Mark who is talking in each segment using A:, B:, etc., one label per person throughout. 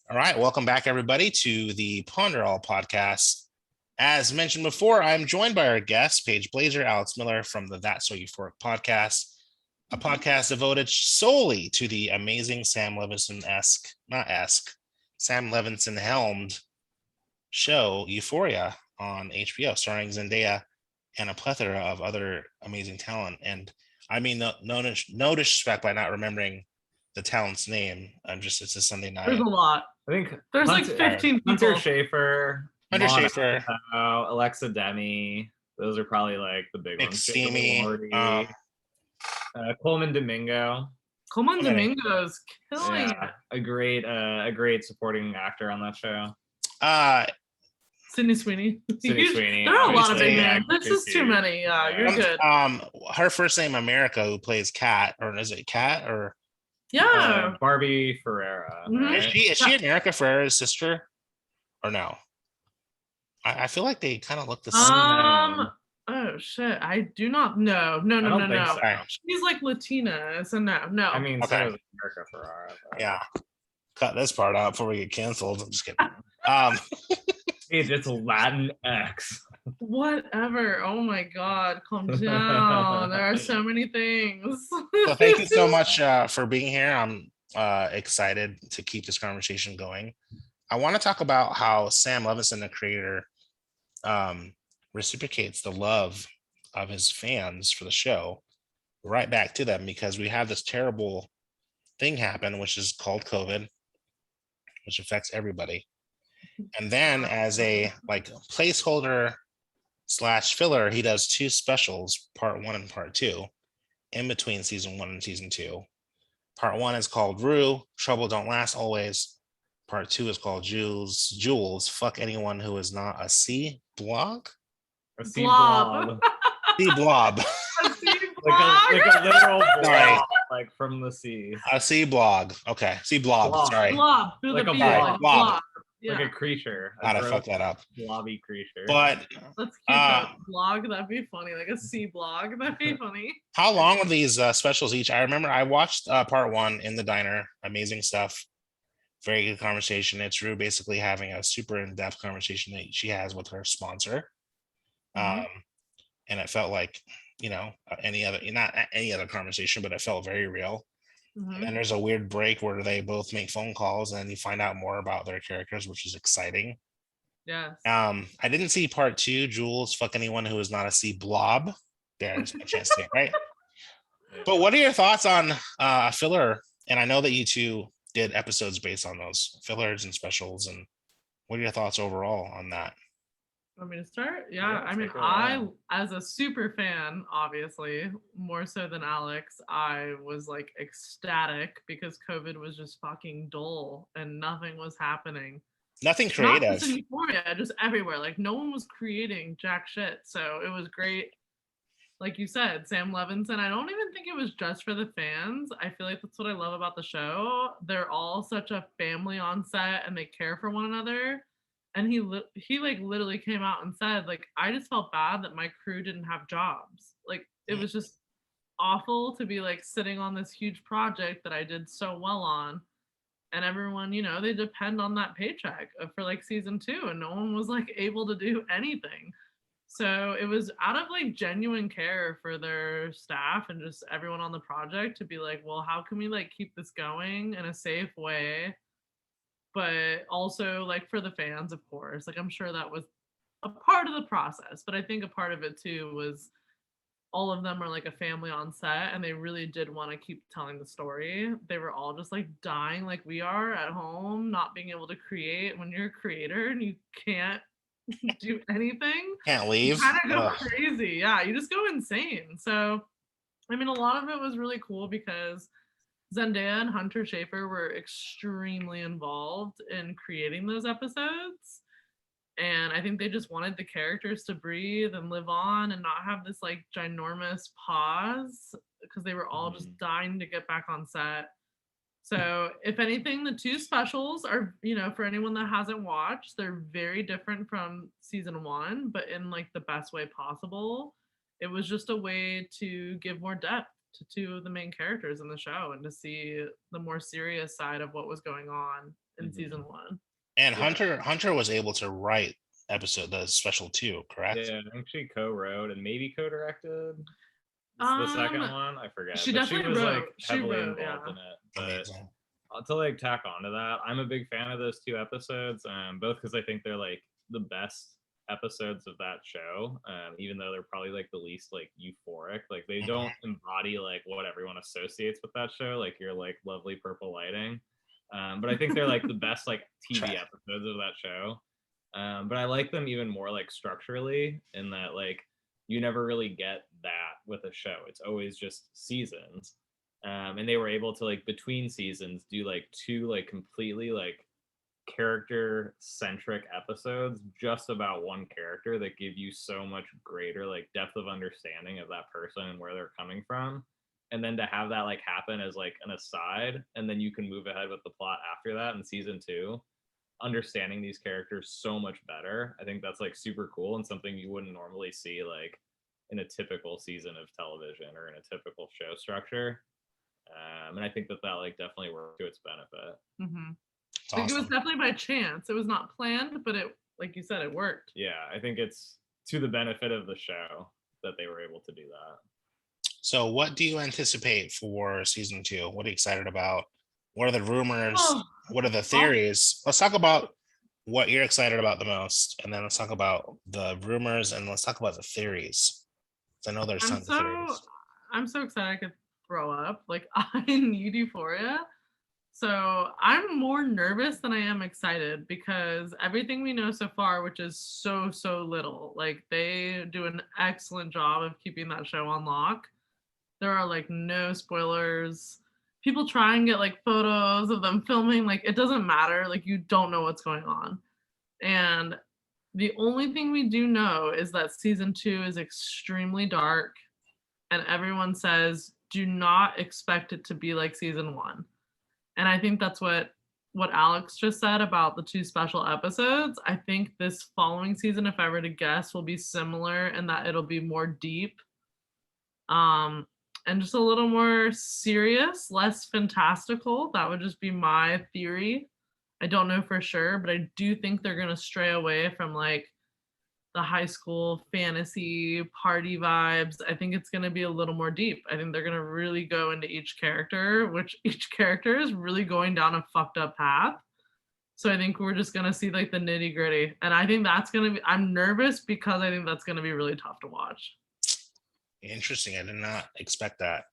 A: All right, welcome back, everybody, to the Ponder All podcast. As mentioned before, I'm joined by our guests, Paige Blaser, Alex Miller from the That's So Euphoric podcast, a podcast devoted solely to the amazing Sam Levinson helmed show Euphoria on HBO, starring Zendaya and a plethora of other amazing talent. And I mean, no disrespect by not remembering the talent's name. It's a Sunday night.
B: There's a lot.
C: I think
B: There's like 15 people.
C: Hunter Schafer,
A: Hunter Schafer,
C: Alexa Demi. Those are probably like the big ones.
A: Steamy,
C: Coleman Domingo.
B: Coleman Domingo's killing it.
C: A great supporting actor on that show.
B: Sydney Sweeney.
C: Sweeney.
B: There are a lot of big names. There's just too many. Yeah, you're good.
A: Her first name America, who plays Kat, or is it Kat or?
B: Yeah,
C: Barbie Ferreira.
B: Mm-hmm.
C: Right?
A: Is she America Ferrera's sister, or no? I feel like they kind of look the same.
B: Oh shit! I do not know. No.
C: So.
B: She's like Latina, so no.
C: I mean,
A: okay.
C: So is America Ferrera. But...
A: Yeah, cut this part out before we get canceled. I'm just kidding.
C: It's Latin X.
B: Whatever. Oh my God, calm down. There are so many things.
A: So thank you so much for being here. I'm excited to keep this conversation going. I want to talk about how Sam Levinson, the creator, reciprocates the love of his fans for the show right back to them, because we have this terrible thing happen, which is called COVID, which affects everybody. And then as a placeholder / filler, he does two specials, part 1 and part 2, in between season 1 and season 2. Part 1 is called Rue, Trouble Don't Last Always. Part 2 is called Jules, Fuck Anyone Who Is Not a Sea Blog?
C: A sea blob.
A: Sea blob.
B: A sea
C: like a literal blob,
A: Sorry.
C: like from the sea.
A: A sea blog. Okay, sea blob. Sorry.
B: Blob.
C: Like a
B: blob.
A: blob.
B: Yeah.
C: Like a creature.
A: Gotta fuck that up.
C: Blobby creature.
A: But
B: let's keep that blog. That'd be funny. Like a sea blog. That'd be funny.
A: How long are these specials each? I remember I watched part 1 in the diner. Amazing stuff. Very good conversation. It's Rue basically having a super in-depth conversation that she has with her sponsor. And it felt like, not any other conversation, but it felt very real. And then there's a weird break where they both make phone calls and you find out more about their characters, which is exciting.
B: Yeah.
A: I didn't see part 2, Jules, Fuck Anyone Who Is Not a Sea Blob. There's my chance to, right? But what are your thoughts on filler? And I know that you two did episodes based on those fillers and specials. And what are your thoughts overall on that?
B: Want me to start? Yeah, I mean, I, as a super fan, obviously, more so than Alex, I was like ecstatic because COVID was just fucking dull and nothing was happening.
A: Nothing creative.
B: Not just in Euphoria, just everywhere. Like, no one was creating jack shit. So it was great. Like you said, Sam Levinson, I don't even think it was just for the fans. I feel like that's what I love about the show. They're all such a family on set and they care for one another. And he like literally came out and said, like, I just felt bad that my crew didn't have jobs. Like, it was just awful to be like sitting on this huge project that I did so well on. And everyone, they depend on that paycheck for like season 2 and no one was like able to do anything. So it was out of like genuine care for their staff and just everyone on the project to be like, well, how can we like keep this going in a safe way? But also like for the fans, of course, like I'm sure that was a part of the process, but I think a part of it too was all of them are like a family on set and they really did want to keep telling the story. They were all just like dying like we are at home, not being able to create. When you're a creator and you can't do anything,
A: can't leave,
B: you kind of go crazy. Yeah, you just go insane. So I mean, a lot of it was really cool because Zendaya and Hunter Schafer were extremely involved in creating those episodes. And I think they just wanted the characters to breathe and live on and not have this like ginormous pause because they were all just dying to get back on set. So if anything, the 2 specials are, for anyone that hasn't watched, they're very different from season 1, but in like the best way possible. It was just a way to give more depth to 2 of the main characters in the show and to see the more serious side of what was going on in
C: Mhm.
B: season 1.
A: And
C: Yeah.
A: Hunter was able to write the special 2, correct?
C: Yeah, I think she co-wrote and maybe co-directed the second
B: Um,
C: one. I forget,
B: she
C: but she
B: definitely
C: was
B: wrote.
C: like
B: She
C: heavily
B: wrote,
C: involved
B: yeah.
C: in it. But
A: Amazing.
C: to like tack onto that, I'm a big fan of those 2 episodes, both because I think they're like the best episodes of that show, even though they're probably like the least like euphoric. Like they don't embody like what everyone associates with that show, like your like lovely purple lighting. But I think they're like the best like TV
A: Check.
C: episodes of that show. But I like them even more like structurally in that like you never really get that with a show. It's always just seasons. And they were able to like between seasons do like 2 like completely like character centric episodes just about one character that give you so much greater like depth of understanding of that person and where they're coming from, and then to have that like happen as like an aside and then you can move ahead with the plot after that in season 2, understanding these characters so much better. I think that's like super cool and something you wouldn't normally see like in a typical season of television or in a typical show structure. And I think that like definitely worked to its benefit.
B: Mm-hmm.
A: It's
B: Like it was
A: awesome.
B: definitely by chance. It was not planned, but it, like you said, it worked.
C: Yeah, I think it's to the benefit of the show that they were able to do that.
A: So what do you anticipate for season 2? What are you excited about? What are the rumors?
B: Oh,
A: What are the theories? Let's talk about what you're excited about the most, and then let's talk about the rumors, and let's talk about the theories. I know there's tons of theories.
B: I'm so excited I could throw up. Like I need Euphoria. So I'm more nervous than I am excited because everything we know so far, which is so little, like they do an excellent job of keeping that show on lock. There are like no spoilers. People try and get like photos of them filming, like it doesn't matter. Like you don't know what's going on. And the only thing we do know is that season 2 is extremely dark, and everyone says do not expect it to be like season 1. And I think that's what Alex just said about the 2 special episodes. I think this following season, if I were to guess, will be similar in that it'll be more deep, and just a little more serious, less fantastical. That would just be my theory. I don't know for sure, but I do think they're going to stray away from like the high school fantasy party vibes. I think it's going to be a little more deep. I think they're going to really go into each character, which each character is really going down a fucked up path. So I think we're just going to see like the nitty gritty. And I think that's going to be, I'm nervous because I think that's going to be really tough to watch.
A: Interesting. I did not expect that.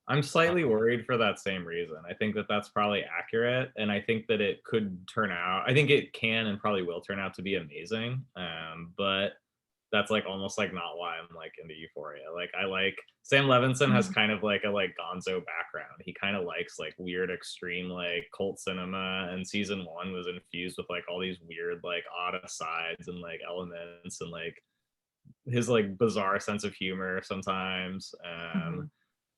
C: I'm slightly worried for that same reason. I think that that's probably accurate, and I think that it could turn out. I think it can and probably will turn out to be amazing. But that's like almost like not why I'm like into Euphoria. Like I like Sam Levinson has kind of like a like gonzo background. He kind of likes like weird extreme like cult cinema, and season 1 was infused with like all these weird like odd asides and like elements and like his like bizarre sense of humor sometimes.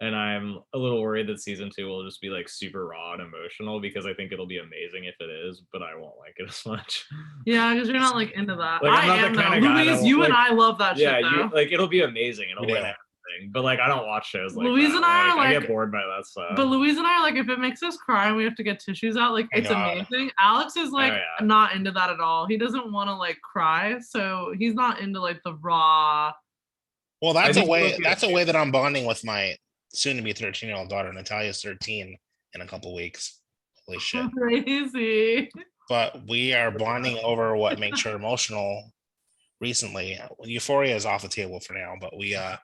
C: And I'm a little worried that season 2 will just be like super raw and emotional because I think it'll be amazing if it is, but I won't like it as much.
B: Yeah, because you're not like into that.
C: Like, I'm not the kind of guy
B: Louise,
C: that
B: you
C: like,
B: and I love that
C: yeah,
B: shit though.
C: you like it'll be amazing. It'll
A: We
C: win
A: do.
C: everything, but like I don't watch shows like
B: Louise
C: that.
B: and I are
C: I
B: like-
C: get bored by that stuff.
B: But Louise and I are like, if it makes us cry and we have to get tissues out, like
A: I
B: it's
A: know.
B: amazing. Alex is like
C: yeah.
B: not into that at all. He doesn't want to like cry, so he's not into like the raw.
A: Well, that's a
C: think
A: way.
C: it'll be
A: That's a way
C: amazing.
A: that I'm bonding with my soon-to-be 13-year-old daughter. Natalia's 13 in a couple weeks. Holy shit!
B: Crazy.
A: But we are bonding over what makes her emotional. Recently, Euphoria is off the table for now, but we got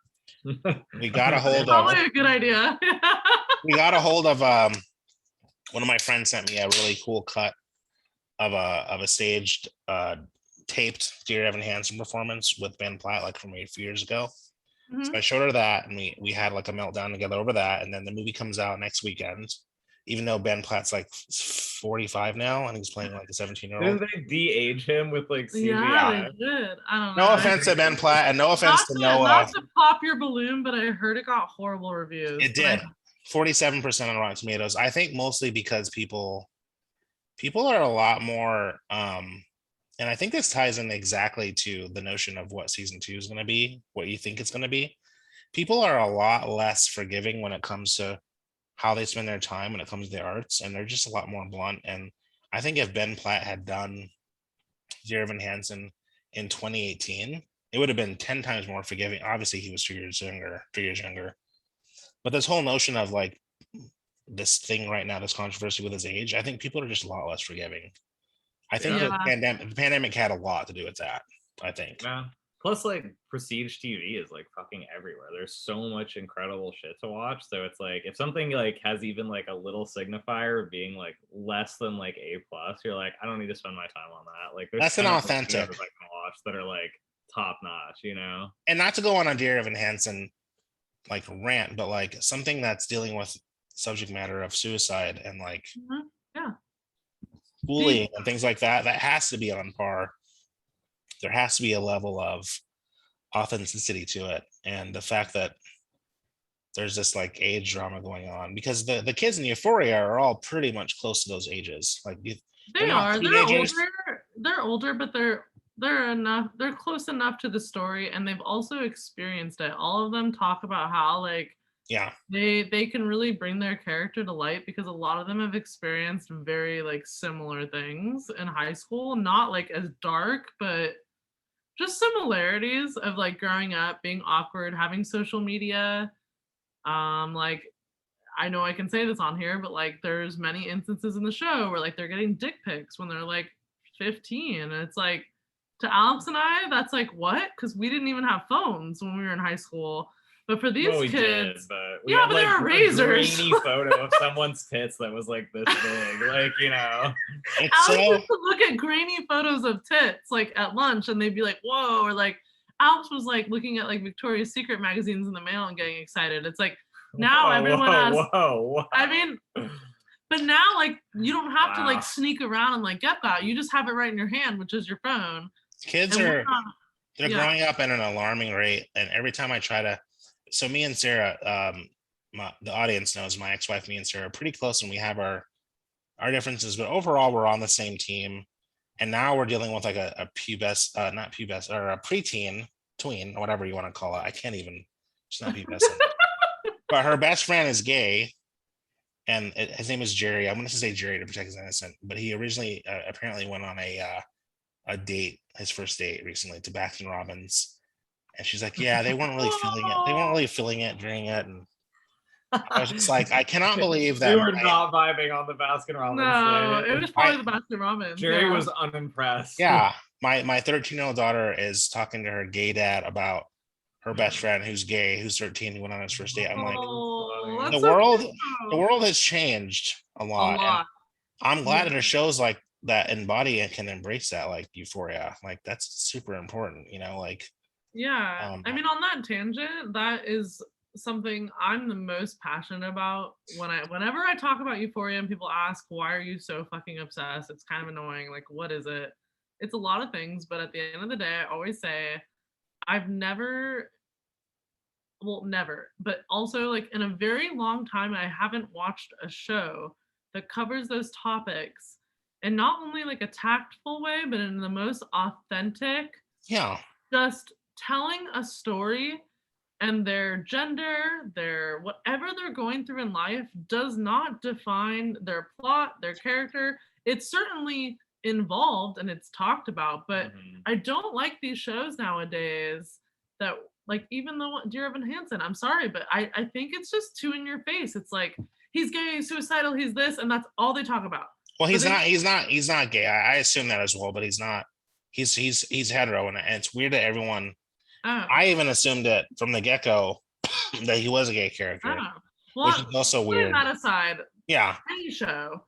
A: a hold of
B: Probably a good idea.
A: one of my friends sent me a really cool cut of a staged taped Dear Evan Hansen performance with Ben Platt like from a few years ago.
B: Mhm.
A: So I showed her that, and we had like a meltdown together over that. And then the movie comes out next weekend, even though Ben Platt's like 45 now and he's playing like a 17-year-old.
C: Didn't they de-age him with like CGI?
B: Yeah, they did. I don't know.
A: No offense to Ben Platt, and no offense to Noah.
B: Not to pop your balloon, but I heard it got horrible reviews.
A: It did. 47% on Rotten Tomatoes. I think mostly because people are a lot more and I think this ties in exactly to the notion of what season 2 is going to be, what you think it's going to be. People are a lot less forgiving when it comes to how they spend their time when it comes to the arts, and they're just a lot more blunt. And I think if Ben Platt had done Dear Evan Hansen in 2018, it would have been 10 times more forgiving. Obviously, he was 2 years younger. But this whole notion of like this thing right now, this controversy with his age, I think people are just a lot less forgiving. I think
B: Yeah.
A: the pandemic had a lot to do with that. I think.
C: Yeah. Plus, like, prestige TV is like fucking everywhere. There's so much incredible shit to watch. So it's like if something like has even like a little signifier of being like less than like A plus, you're like, I don't need to spend my time on that. Like, there's
A: That's an
C: tons of
A: authentic.
C: shows I can watch that are like top notch, you know.
A: And not to go on a Dear Evan Hansen like rant, but like something that's dealing with subject matter of suicide and like
B: Yeah.
A: bullying and things like that, that has to be on par. There has to be a level of authenticity to it, and the fact that there's this like age drama going on, because the kids in Euphoria are all pretty much close to those ages. Like
B: They are. They're
A: teenagers.
B: older. They're older, but they're enough. They're close enough to the story, and they've also experienced it. All of them talk about how like they can really bring their character to light, because a lot of them have experienced very like similar things in high school. Not like as dark, but just similarities of like growing up, being awkward, having social media. Like I know I can say this on here, but like there's many instances in the show where like they're getting dick pics when they're like 15. And it's like, to Alex and I, that's like what? Because we didn't even have phones when we were in high school. But for these kids,
C: did, but we
B: yeah,
C: had,
B: but
C: like,
B: they were razors.
C: A grainy photo of someone's tits that was like this big, like, you know.
A: It's
B: Alex
A: so
B: used to look at grainy photos of tits like at lunch, and they'd be like, "Whoa!" Or like Alex was like looking at like Victoria's Secret magazines in the mail and getting excited. It's like now everyone has.
C: Whoa.
B: I mean, but now like you don't have to
C: Wow.
B: like sneak around and like get that. You just have it right in your hand, which is your phone.
A: kids
B: And
A: are they're
B: yeah.
A: growing up at an alarming rate, and every time I try to, so me and Sarah, the audience knows my ex-wife, me and Sarah are pretty close, and we have our differences, but overall we're on the same team. And now we're dealing with like a not pubescent, or a preteen, tween, or whatever you want to call it. I can't even, she's not pubescent. But her best friend is gay, and his name is Jerry. I'm going to say Jerry to protect his innocent, but he originally apparently went on a date, his first date recently, to Baskin Robbins, and she's like, yeah, they weren't really feeling it. They weren't really feeling it during it, and I was just like, I cannot believe that.
C: We were not vibing on the Baskin Robbins.
B: No,
C: thing.
B: it was probably the Baskin Robbins.
C: Jerry was unimpressed.
A: Yeah, my 13-year-old daughter is talking to her gay dad about her best friend who's gay, who's 13, who went on his first date. I'm like, the world has changed a lot. And I'm glad that there's shows like that embody and can embrace that, like Euphoria. Like that's super important, you know, like.
B: Yeah, I mean, on that tangent, that is something I'm the most passionate about. Whenever I talk about Euphoria and people ask, why are you so fucking obsessed? It's kind of annoying. Like, what is it? It's a lot of things, but at the end of the day, I always say I've never, but also like in a very long time, I haven't watched a show that covers those topics in not only like a tactful way, but in the most authentic, just telling a story, and their gender, their whatever they're going through in life does not define their plot, their character. It's certainly involved and it's talked about, but I don't like these shows nowadays that, like, even though Dear Evan Hansen, I'm sorry, but I think it's just too in your face. It's like, he's gay, he's suicidal, he's this, and that's all they talk about.
A: Well, he's not gay. I assume that as well, but he's not. He's hetero, and it's weird that everyone. I even assumed it from the get-go that he was a gay character, which is also weird.
B: That aside,
A: yeah,
B: any show,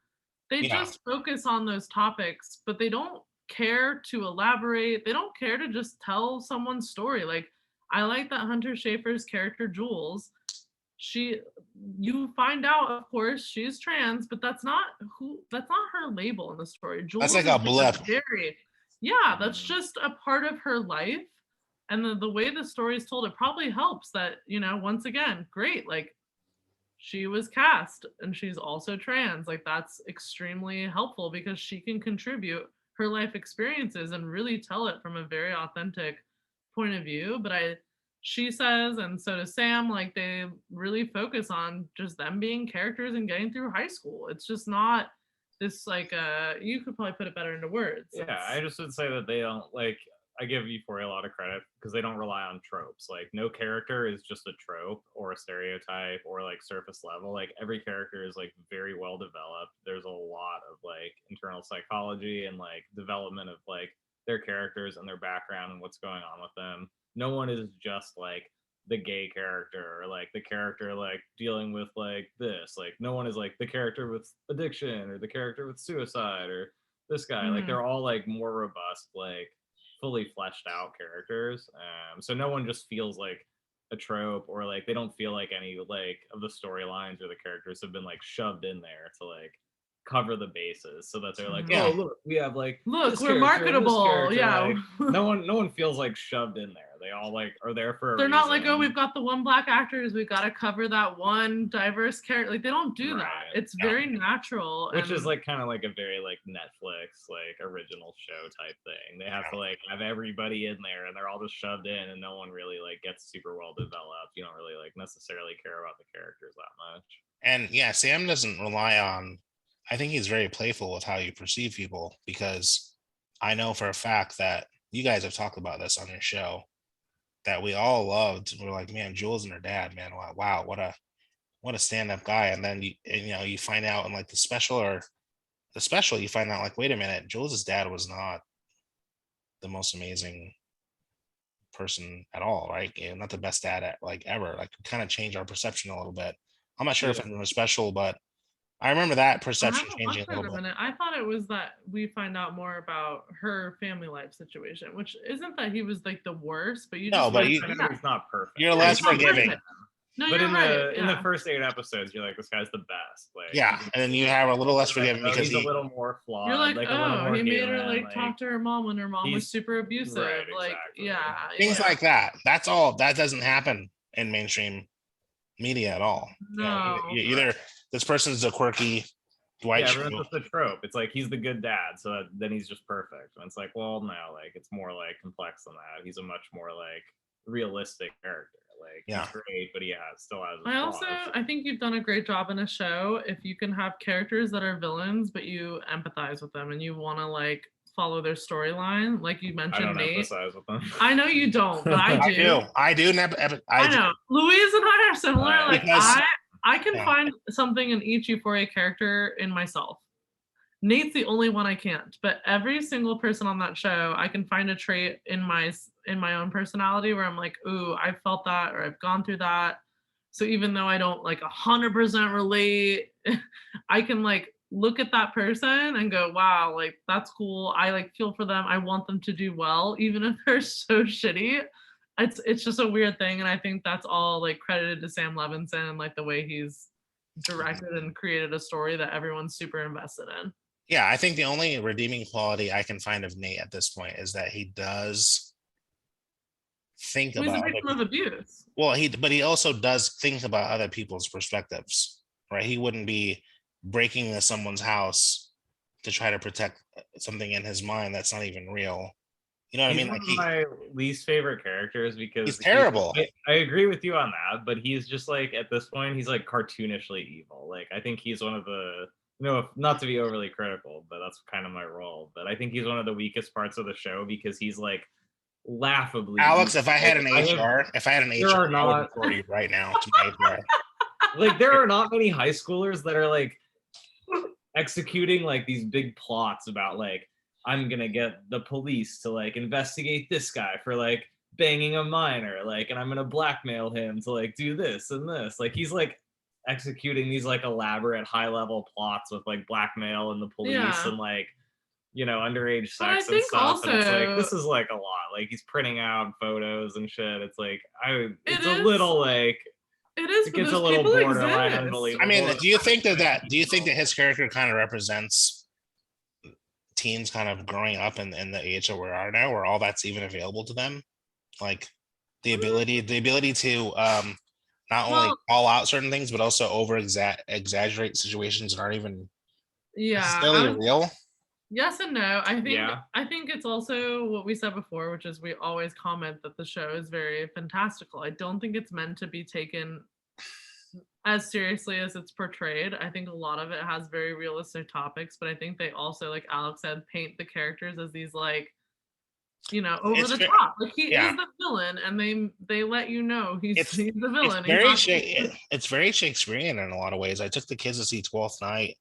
B: they just focus on those topics, but they don't care to elaborate. They don't care to just tell someone's story. Like, I like that Hunter Schafer's character Jules. You find out, of course, she's trans, but that's not her label in the story. Jules,
A: that's like a blip.
B: That's just a part of her life. And the way the story is told, it probably helps that, you know, once again, great, like, she was cast and she's also trans. Like, that's extremely helpful because she can contribute her life experiences and really tell it from a very authentic point of view. But she says, and so does Sam, like, they really focus on just them being characters and getting through high school. It's just not this like you could probably put it better into words.
C: Yeah, I just would say that they don't like. I give Euphoria a lot of credit because they don't rely on tropes. Like no character is just a trope or a stereotype or like surface level. Like every character is like very well developed. There's a lot of like internal psychology and like development of like their characters and their background and what's going on with them. No one is just like the gay character or like the character like dealing with like this. Like no one is like the character with addiction or the character with suicide or this guy. Like they're all like more robust, like fully fleshed out characters. So no one just feels like a trope or like they don't feel like any like of the storylines or the characters have been like shoved in there to like cover the bases so that they're like,
A: Yeah.
C: oh look, we have like
B: look,
C: this
B: we're
C: character and this
B: marketable.
C: character.
B: Yeah.
C: Like, no one feels like shoved in there. They all like are there for a
B: They're not like, oh,
C: reason.
B: we've got the one black actors, we got to cover that one diverse character. Like they don't do that.
C: Right.
B: It's very natural.
C: Which is
B: and-
C: like kind of like a very like Netflix like original show type thing. They have to like have everybody in there and they're all just shoved in and no one really like gets super well developed. You don't really like necessarily care about the characters that much.
A: And yeah, Sam doesn't rely on, I think he's very playful with how you perceive people, because I know for a fact that you guys have talked about this on your show that we all loved. We're like, man, Jules and her dad, man, wow, what a stand-up guy. And then you find out in like the special you find out like, wait a minute, Jules's dad was not the most amazing person at all, right? Not the best dad at like ever. Like kind of changed our perception a little bit. I'm not sure if it was special, but I remember that perception
B: I
A: changing a
B: haven't watched it in
A: little
B: a
A: bit.
B: minute. I thought it was that we find out more about her family life situation, which isn't that he was like the worst, but you
A: No,
B: just
A: but
B: like,
A: you-
C: I know he's not perfect.
A: You're
B: Yeah,
A: less
B: he's not
A: forgiving.
B: perfect. No,
C: But
B: you're
C: in
B: right.
C: the in the
B: yeah.
C: first 8 episodes, you're like, this guy's the best. Like
A: Yeah, and then you have a little less forgiving
C: oh,
A: because
C: he's a little more flawed.
B: You're like,
C: a little
B: oh,
C: more
B: he made her
C: human,
B: like talk to her mom when her mom was
C: he's-
B: super abusive.
C: right,
B: Like,
C: exactly.
B: yeah,
A: things
B: yeah.
A: like that. That's all. That doesn't happen in mainstream media at all.
B: No.
A: Either this person's a quirky Dwight
C: yeah,
A: Schrute.
C: everyone's just the trope. It's like he's the good dad, so then he's just perfect. And it's like, well, no, like it's more like complex than that. He's a much more like realistic character. Like
A: Yeah.
C: he's great, but he still has. His
B: I also,
C: flaws.
B: I think you've done a great job in a show if you can have characters that are villains, but you empathize with them and you want to like follow their storyline. Like you
C: I
B: mentioned,
C: don't
B: Nate.
C: emphasize with them.
B: I know you don't, but I do.
A: I do.
B: I know. Louise and I are similar. Like
A: Because-
B: I can
A: yeah.
B: find something in each Euphoria character in myself. Nate's the only one I can't, but every single person on that show, I can find a trait in my own personality where I'm like, ooh, I felt that or I've gone through that. So even though I don't like 100% relate, I can like look at that person and go, wow, like that's cool. I like feel for them. I want them to do well, even if they're so shitty. It's just a weird thing, and I think that's all like credited to Sam Levinson and like the way he's directed and created a story that everyone's super invested in.
A: Yeah, I think the only redeeming quality I can find of Nate at this point is that he does think
B: Well, he's
A: about
B: a
A: other
B: victim of abuse.
A: well, but he also does think about other people's perspectives, right? He wouldn't be breaking into someone's house to try to protect something in his mind that's not even real. You know what
C: He's
A: I mean?
C: one
A: Like
C: of my least favorite characters because
A: he's terrible.
C: I agree with you on that, but he's just like at this point he's like cartoonishly evil. Like I think he's one of the not to be overly critical, but that's kind of my role. But I think he's one of the weakest parts of the show because he's like laughably.
A: Alex,
C: evil.
A: if I had an
C: Like,
A: HR,
C: there are
A: I would
C: not-
A: report you right now to my HR.
C: like there are not many high schoolers that are like executing like these big plots about like I'm gonna get the police to like investigate this guy for like banging a minor, like, and I'm gonna blackmail him to like do this and this. Like he's like executing these like elaborate high level plots with like blackmail and the police
B: Yeah.
C: and like underage
B: But I
C: sex and
B: think
C: stuff. And it's like
B: also-
C: this is like a lot. Like he's printing out photos and shit. It's like it's a
B: is.
C: little like
B: It is,
C: it
B: but
C: gets a
B: those
C: little
B: people
C: borderline
B: exist.
C: unbelievable.
A: I mean, do you think that his character kind of represents teens kind of growing up in the age that we are now, where all that's even available to them? Like the ability to not only
B: Well-
A: call out certain things, but also over exaggerate situations that aren't even
B: Yeah.
A: necessarily real.
B: Yes and no.
C: Yeah.
B: I think it's also what we said before, which is we always comment that the show is very fantastical. I don't think it's meant to be taken. as seriously as it's portrayed. I think a lot of it has very realistic topics, but I think they also, like Alex said, paint the characters as these like, over
A: It's
B: the
A: ve-
B: top. Like he
A: yeah,
B: is the villain, and they let you know he's
A: it's
B: the
A: it's
B: villain. He's
A: very
B: not.
A: it's very Shakespearean in a lot of ways. I took the kids to see Twelfth Night,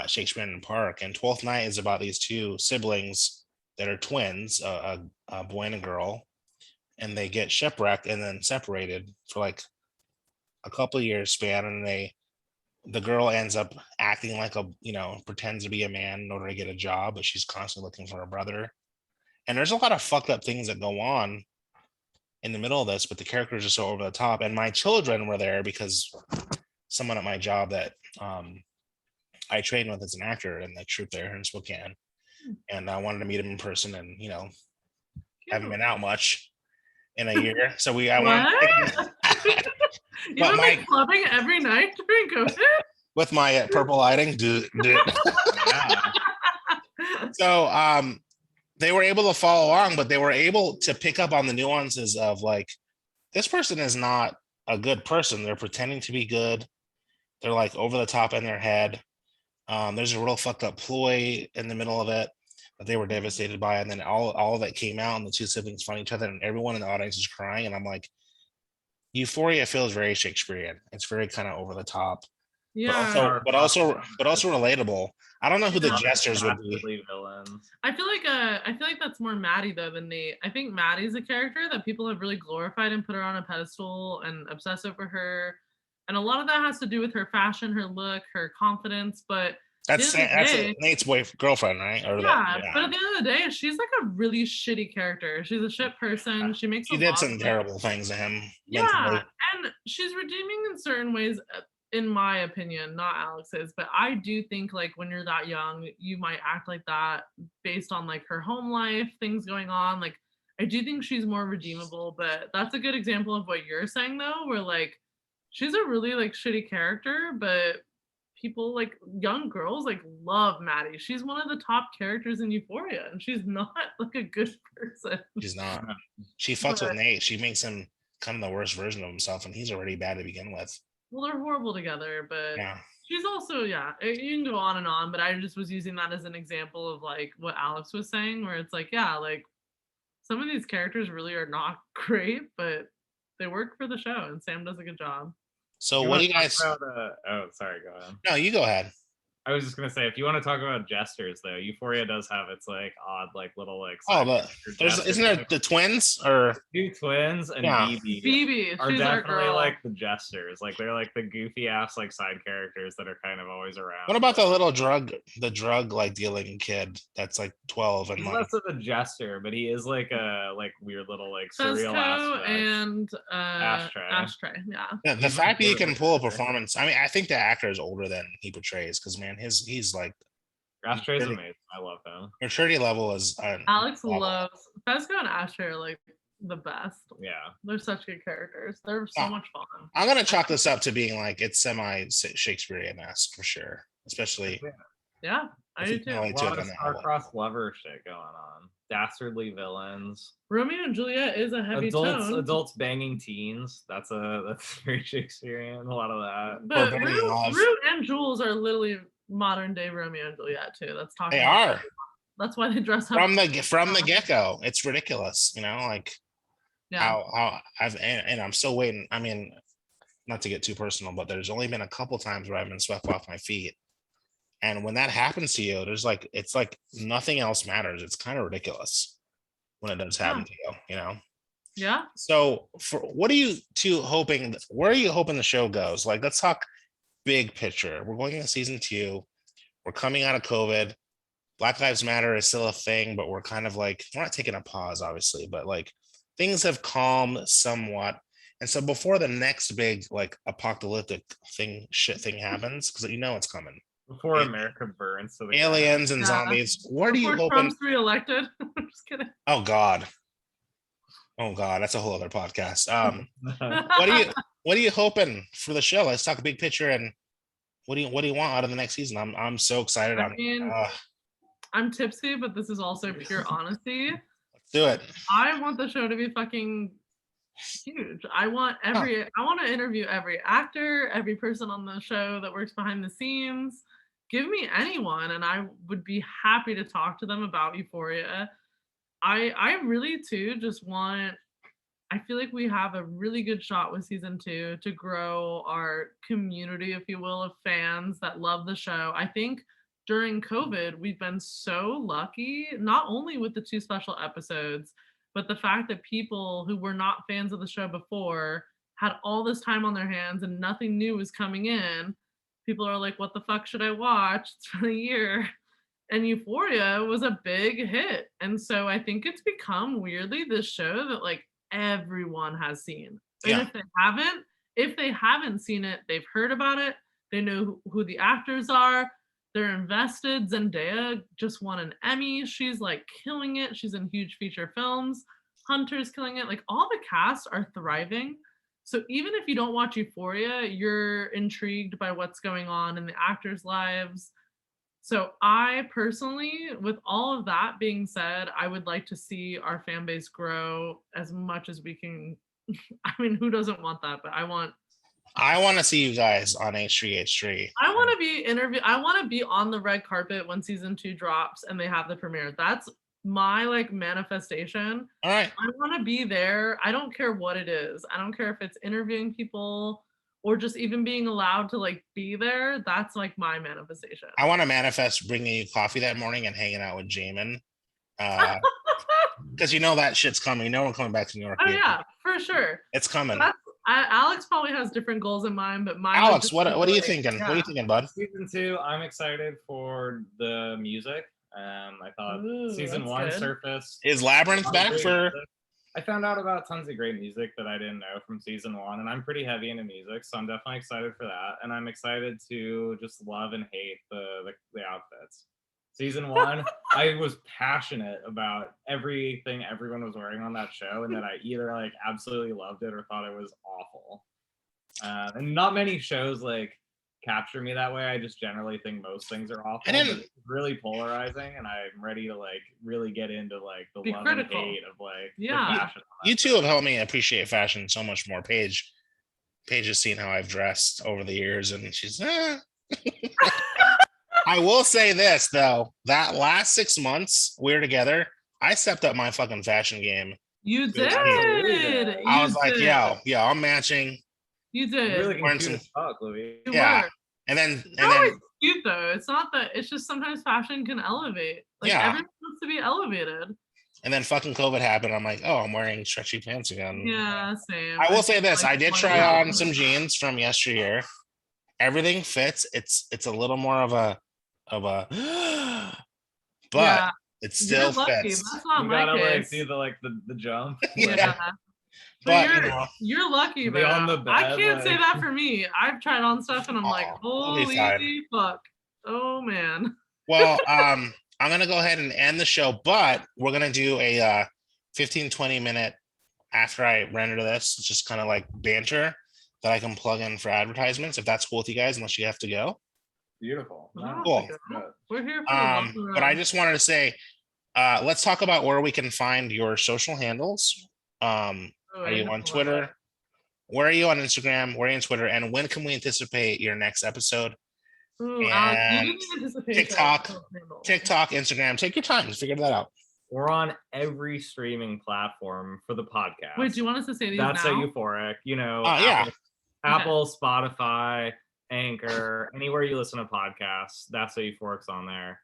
A: Shakespeare Park, and Twelfth Night is about these two siblings that are twins, a boy and a girl, and they get shipwrecked and then separated for like a couple of years span, and the girl ends up acting like pretends to be a man in order to get a job, but she's constantly looking for her brother. And there's a lot of fucked up things that go on in the middle of this, but the characters are so over the top. And my children were there because someone at my job that I trained with as an actor in the troupe there in Spokane, and I wanted to meet him in person, and haven't been out much in a year, so I wanted
B: What? You
A: but
B: were like clubbing every night during COVID?
A: with my purple lighting. So they were able to follow along, but they were able to pick up on the nuances of like, this person is not a good person. They're pretending to be good. They're like over the top in their head. There's a real fucked up ploy in the middle of it that they were devastated by. And then all of that came out, and the two siblings find each other, and everyone in the audience is crying. And I'm like, Euphoria feels very Shakespearean. It's very kind of over the top,
B: Yeah.
A: but also relatable. I don't know who the
B: Yeah.
A: jesters would be.
C: Villains.
B: I feel like that's more Maddie though than Nate. I think Maddie's a character that people have really glorified and put her on a pedestal and obsess over her. And a lot of that has to do with her fashion, her look, her confidence. But
A: That's Nate's girlfriend, right?
B: Yeah, but at the end of the day, she's like a really shitty character. She's a shit person. She makes
A: She did some terrible things to him.
B: Yeah,
A: mentally.
B: and she's redeeming in certain ways, in my opinion, not Alex's. But I do think like when you're that young, you might act like that based on like her home life, things going on. Like I do think she's more redeemable. But that's a good example of what you're saying though, where like she's a really like shitty character, but people like young girls like love Maddie. She's one of the top characters in Euphoria, and she's not like a good person.
A: She's not. She fucks with Nate. She makes him kind of the worst version of himself, and he's already bad to begin with.
B: Well, they're horrible together, but
A: yeah.
B: She's also, you can go on and on, but I just was using that as an example of like what Alex was saying, where it's like, yeah, like some of these characters really are not great, but they work for the show, and Sam does a good job.
A: So what do you guys?
C: Oh, sorry, go ahead.
A: No, you go ahead.
C: I was just gonna say, if you want to talk about jesters, though, Euphoria does have its like odd, like little like.
A: But isn't there the twins or
C: two twins and Phoebe?
B: Phoebe
C: are definitely like the jesters. Like they're like the goofy ass like side characters that are kind of always around.
A: What about the little drug like dealing kid that's like 12 and
C: he's
A: like
C: less of a jester, but he is like a like weird little like surreal aspect.
B: And Ashtray. Yeah.
A: The fact that you can pull a performance. I mean, I think the actor is older than he portrays because man, he's like
C: Ashtray's amazing. I love him.
A: Maturity level is
B: Alex loves Fesco and Ashtray are like the best.
C: Yeah,
B: they're such good characters. They're so much fun.
A: I'm gonna chalk this up to being like it's semi Shakespearean-esque for sure, especially.
B: Yeah, I do too.
C: A lot of star-crossed lover shit going on. Dastardly villains.
B: Romeo and Juliet is a heavy tone.
C: Adults banging teens. That's very Shakespearean. A lot of that.
B: But Rue and Jules are literally modern day Romeo and Juliet too. That's talking.
A: They are.
B: That's why they dress up
A: from the get-go. It's ridiculous, like.
B: Yeah.
A: How I'm still waiting. I mean, not to get too personal, but there's only been a couple times where I've been swept off my feet. And when that happens to you, it's like nothing else matters. It's kind of ridiculous when it does happen to you,
B: Yeah.
A: So what are you two hoping? Where are you hoping the show goes? Like, let's talk big picture. We're going into season 2. We're coming out of COVID. Black Lives Matter is still a thing, but we're kind of like, we're not taking a pause, obviously, but like things have calmed somewhat. And so before the next big like apocalyptic thing happens, because it's coming.
C: Before America burns to the
A: aliens and zombies. What are you hoping?
B: Trump's reelected. I'm just kidding.
A: Oh God, that's a whole other podcast. What are you hoping for the show? Let's talk big picture and what do you want out of the next season? I'm so excited.
B: I'm tipsy, but this is also pure honesty.
A: Let's do it.
B: I want the show to be fucking Huge. I want to interview every actor, every person on the show that works behind the scenes. Give me anyone and I would be happy to talk to them about Euphoria. I really too just want I feel like we have a really good shot with season 2 to grow our community, if you will, of fans that love the show. I think during COVID, we've been so lucky, not only with the 2 special episodes, but the fact that people who were not fans of the show before had all this time on their hands and nothing new was coming in. People are like, what the fuck should I watch? It's for the year. And Euphoria was a big hit. And so I think it's become weirdly this show that like everyone has seen. And
A: Yeah.
B: if they haven't seen it, they've heard about it. They know who the actors are. They're invested. Zendaya just won an Emmy. She's like killing it. She's in huge feature films. Hunter's killing it. Like all the casts are thriving. So even if you don't watch Euphoria, you're intrigued by what's going on in the actors' lives. So I personally, with all of that being said, I would like to see our fan base grow as much as we can. I mean, who doesn't want that? But I want
A: to see you guys on H3H3.
B: I want to be interviewed. I want to be on the red carpet when season 2 drops and they have the premiere. That's my like manifestation.
A: All right.
B: I want to be there. I don't care what it is. I don't care if it's interviewing people or just even being allowed to like be there. That's like my manifestation.
A: I want to manifest bringing you coffee that morning and hanging out with Jamin. Because you know that shit's coming. You know I'm coming back to New York.
B: Oh yeah, for sure.
A: It's coming.
B: Alex probably has different goals in mind, but mine.
A: Alex, what are you thinking?
C: Yeah.
A: What are you thinking, bud?
C: Season 2, I'm excited for the music. I thought season 1
B: good.
C: surfaced.
A: Is Labyrinth back for?
C: I found out about tons of great music that I didn't know from season 1, and I'm pretty heavy into music, so I'm definitely excited for that. And I'm excited to just love and hate the outfits. Season 1, I was passionate about everything everyone was wearing on that show, and that I either like absolutely loved it or thought it was awful. And not many shows like capture me that way. I just generally think most things are awful. But it's really polarizing, and I'm ready to like really get into like the love and hate of like the fashion.
A: You two have helped me appreciate fashion so much more. Paige has seen how I've dressed over the years, and she's I will say this though, that last 6 months we were together, I stepped up my fucking fashion game.
B: You did.
A: I was like, yo, I'm matching.
B: You did.
C: You're really cute as fuck, Louis.
A: Yeah. And then
B: it's cute though. It's not that. It's just sometimes fashion can elevate. Like everyone wants to be elevated.
A: And then fucking COVID happened. I'm like, oh, I'm wearing stretchy pants again.
B: Yeah, same.
A: I will say this: I did try on some jeans from yesteryear. Everything fits. It's a little more of a, but it still fits.
B: That's not
C: you
B: my
C: gotta
B: case.
C: like do the jump.
B: Yeah. But you're lucky,
C: man. On the bed,
B: I can't say that for me. I've tried on stuff and I'm like, holy fuck. Oh man.
A: Well, I'm gonna go ahead and end the show, but we're gonna do a 15-20 minute after I render this, just kind of like banter that I can plug in for advertisements, if that's cool with you guys, unless you have to go.
C: Beautiful.
A: Cool.
B: We're here for
A: but I just wanted to say, let's talk about where we can find your social handles. Are you on Twitter? Where are you on Instagram? Where are you on Twitter? And when can we anticipate your next episode? And TikTok, Instagram. Take your time to figure that out.
C: We're on every streaming platform for the podcast.
B: Wait, do you want us to say these
C: That's
B: now?
C: a Euphoric. You know,
A: Apple,
C: Spotify, Anchor, anywhere you listen to podcasts. That's a Euphoric's on there.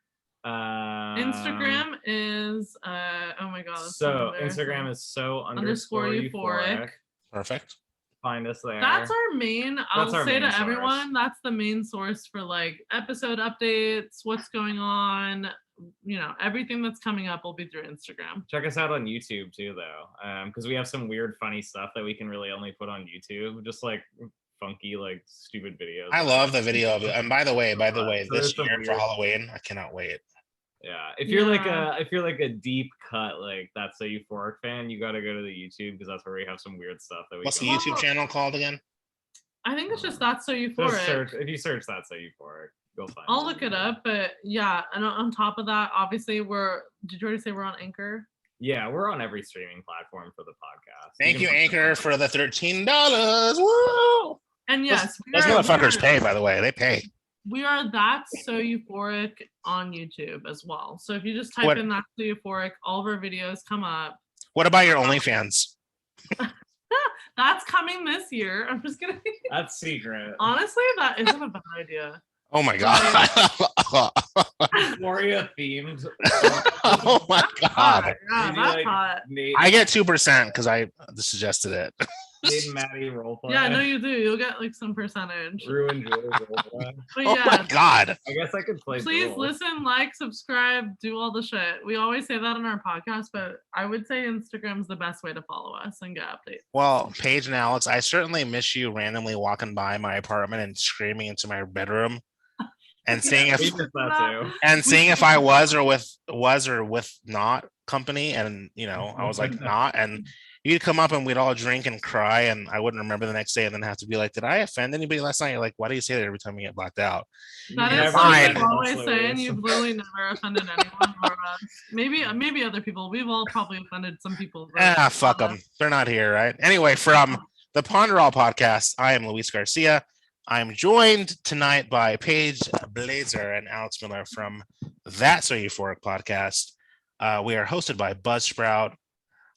B: Instagram is oh my god.
C: So Instagram is _euphoric.
A: Perfect.
C: Find us there.
B: That's our main. I'll say to everyone, that's the main source for like episode updates, what's going on. You know, everything that's coming up will be through Instagram.
C: Check us out on YouTube too, though, because we have some weird, funny stuff that we can really only put on YouTube. Just like funky, like stupid videos.
A: I love the video of it. And by the way, this year for Halloween, I cannot wait.
C: Yeah, if you're like a deep cut, like that's a Euphoric fan, you got to go to the YouTube because that's where we have some weird stuff that we.
A: What's the YouTube channel called again?
B: I think it's just That's So Euphoric.
C: If you search That's So Euphoric, go find.
B: I'll look it up, but yeah, and on top of that, obviously did you already say we're on Anchor?
C: Yeah, we're on every streaming platform for the podcast.
A: Thank you,
C: can find
A: Anchor,
C: us
A: for the $13. Woo!
B: And yes,
A: Those motherfuckers pay, by the way. They pay.
B: We are That's So Euphoric on YouTube as well. So if you just type
A: What-
B: in That's So Euphoric, all of our videos come up.
A: What about your OnlyFans?
B: That's coming this year. I'm just kidding.
C: That's secret.
B: Honestly, that isn't a bad idea.
A: Oh my god.
C: Euphoria themed.
A: Oh my god.
B: Yeah,
C: Maybe,
B: that's
C: like,
B: hot.
A: I get 2% because I suggested it.
C: Nate and Maddie roleplay.
B: Yeah, no, you do. You'll get like some percentage.
C: Ruin Julie roleplay.
B: But
A: Oh
B: yeah,
A: my god.
C: I guess I could play.
B: please
C: Jules.
B: listen, like, subscribe, do all the shit. We always say that in our podcast, but I would say Instagram's the best way to follow us and get updates.
A: Well, Paige and Alex, I certainly miss you randomly walking by my apartment and screaming into my bedroom and seeing
C: We
A: if
C: miss that too.
A: seeing if I was or with not company, and I was like not, and you'd come up and we'd all drink and cry, and I wouldn't remember the next day, and then have to be like, did I offend anybody last night? You're like, why do you say that every time you get blacked out?
B: That
C: You
B: is
C: never
B: something
A: fine.
B: I'm always
C: also
B: saying.
C: is.
B: You've literally never offended anyone or us. Maybe other people. We've all probably offended some people. but
A: Fuck them. They're not here, right? Anyway, from the Ponder All podcast, I am Luis Garcia. I'm joined tonight by Paige, Blaser, and Alex Miller from That's So Euphoric podcast. We are hosted by Buzzsprout.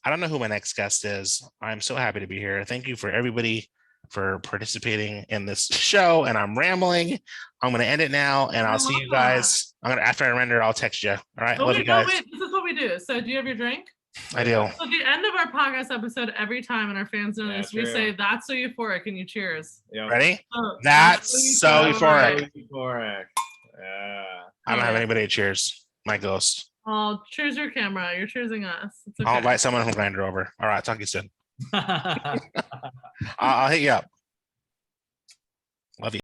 A: I don't know who my next guest is. I'm so happy to be here. Thank you for everybody for participating in this show. And I'm rambling. I'm going to end it now, and I'll see you guys. After I render, I'll text you. All right, love you guys.
B: Wait. This is what we do. So, do you have your drink?
A: I do.
B: So at the end of our podcast episode, every time, and our fans know
C: Yeah,
B: this, we
C: true.
B: say "That's so euphoric," and you cheers.
C: Yeah.
A: Ready?
B: So,
A: That's so euphoric.
C: Euphoric. Yeah.
A: I don't have anybody to cheers. My ghost.
B: Oh, cheers your camera. You're cheersing us. It's okay.
A: I'll invite someone from Grindr over. All right, talk to you soon. I'll hit you up.